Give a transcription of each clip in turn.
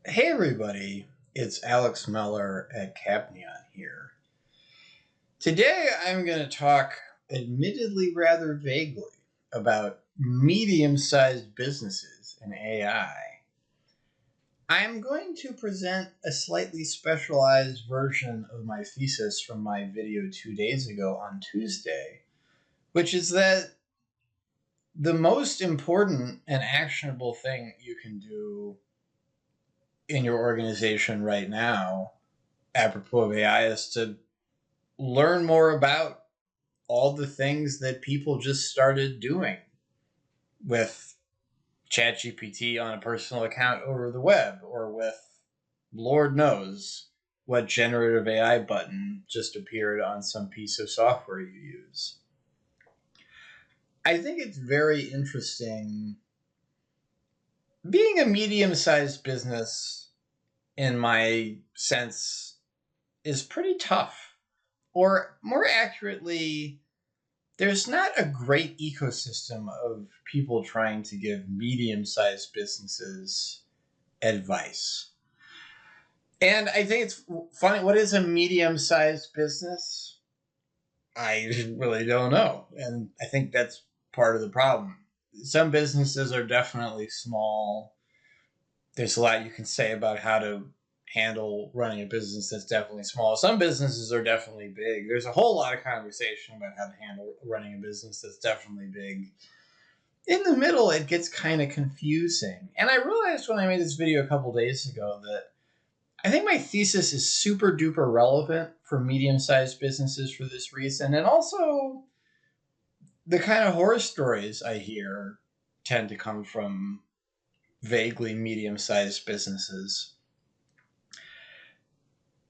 Hey everybody, it's Alex Meller at Capneon here. Today I'm going to talk, admittedly rather vaguely, about medium-sized businesses and AI. I'm going to present a slightly specialized version of my thesis from my video 2 days ago on Tuesday, which is that the most important and actionable thing you can do in your organization right now, apropos of AI, is to learn more about all the things that people just started doing with ChatGPT on a personal account over the web, or with Lord knows what generative AI button just appeared on some piece of software you use. I think it's very interesting. Being a medium-sized business, in my sense, is pretty tough. Or more accurately, there's not a great ecosystem of people trying to give medium-sized businesses advice. And I think it's funny, what is a medium-sized business? I really don't know. And I think that's part of the problem. Some businesses are definitely small. There's a lot you can say about how to handle running a business that's definitely small. Some businesses are definitely big. There's a whole lot of conversation about how to handle running a business that's definitely big. In the middle, it gets kind of confusing. And I realized when I made this video a couple days ago that I think my thesis is super duper relevant for medium-sized businesses for this reason. And also, the kind of horror stories I hear tend to come from vaguely medium-sized businesses.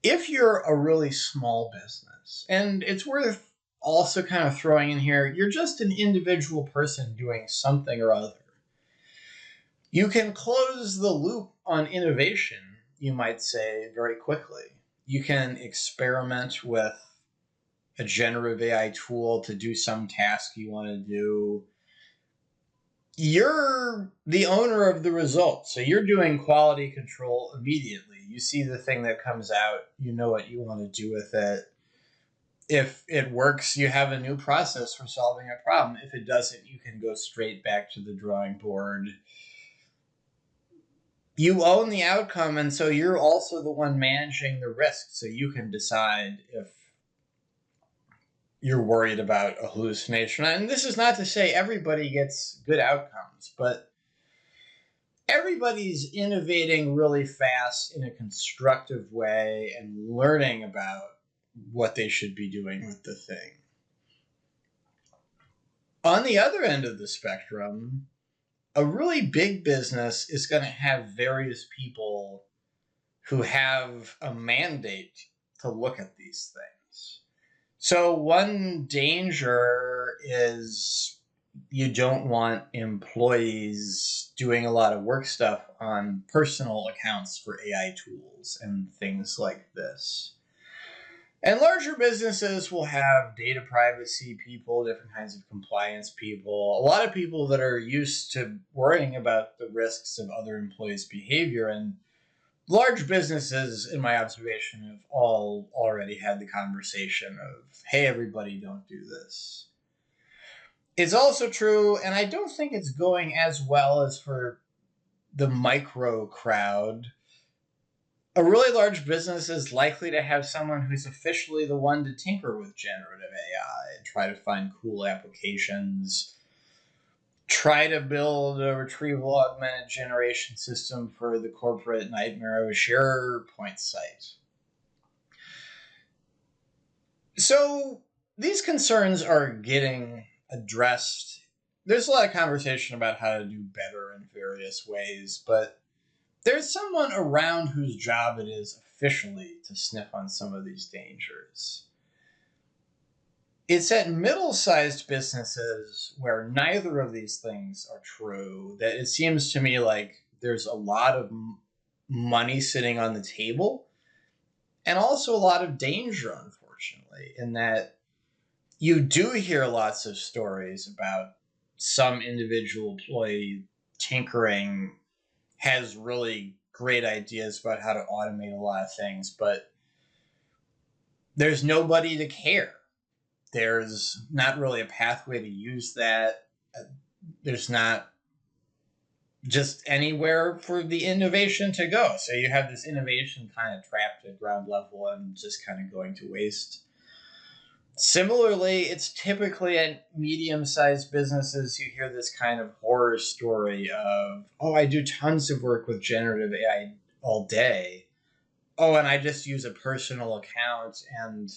If you're a really small business, and it's worth also kind of throwing in here, you're just an individual person doing something or other. You can close the loop on innovation, you might say, very quickly. You can experiment with a generative AI tool to do some task you want to do. You're the owner of the result, so you're doing quality control immediately. You see the thing that comes out, you know what you want to do with it. If it works, you have a new process for solving a problem. If it doesn't, you can go straight back to the drawing board. You own the outcome, and so you're also the one managing the risk, so you can decide if you're worried about a hallucination. And this is not to say everybody gets good outcomes, but everybody's innovating really fast in a constructive way and learning about what they should be doing with the thing. On the other end of the spectrum, a really big business is going to have various people who have a mandate to look at these things. So one danger is you don't want employees doing a lot of work stuff on personal accounts for AI tools and things like this. And larger businesses will have data privacy people, different kinds of compliance people, a lot of people that are used to worrying about the risks of other employees' behavior. And large businesses, in my observation, have all already had the conversation of, hey, everybody, don't do this. It's also true, and I don't think it's going as well as for the micro crowd. A really large business is likely to have someone who's officially the one to tinker with generative AI and try to find cool applications, try to build a retrieval augmented generation system for the corporate nightmare of a SharePoint site. So these concerns are getting addressed. There's a lot of conversation about how to do better in various ways, but there's someone around whose job it is officially to sniff on some of these dangers. It's at middle-sized businesses where neither of these things are true that it seems to me like there's a lot of money sitting on the table and also a lot of danger, unfortunately, in that you do hear lots of stories about some individual employee tinkering has really great ideas about how to automate a lot of things, but there's nobody to care. There's not really a pathway to use that. There's not just anywhere for the innovation to go. So you have this innovation kind of trapped at ground level and just kind of going to waste. Similarly, it's typically at medium-sized businesses, you hear this kind of horror story of, oh, I do tons of work with generative AI all day. Oh, and I just use a personal account, and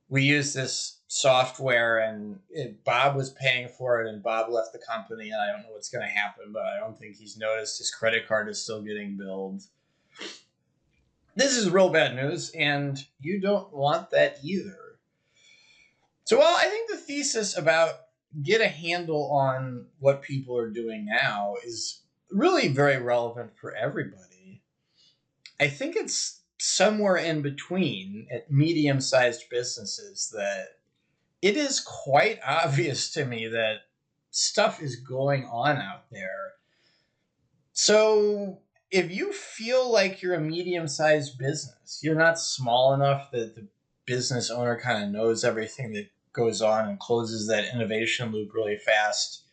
we use this software, and Bob was paying for it, and Bob left the company, and I don't know what's going to happen, but I don't think he's noticed his credit card is still getting billed. This is real bad news, and you don't want that either. So, well, I think the thesis about get a handle on what people are doing now is really very relevant for everybody. I think it's somewhere in between at medium-sized businesses that it is quite obvious to me that stuff is going on out there. So if you feel like you're a medium-sized business, you're not small enough that the business owner kind of knows everything that goes on and closes that innovation loop really fast,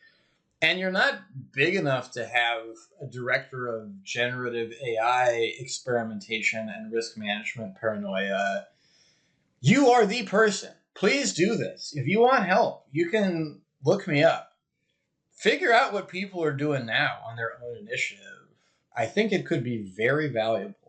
and you're not big enough to have a director of generative AI experimentation and risk management paranoia, you are the person. Please do this. If you want help, you can look me up. Figure out what people are doing now on their own initiative. I think it could be very valuable.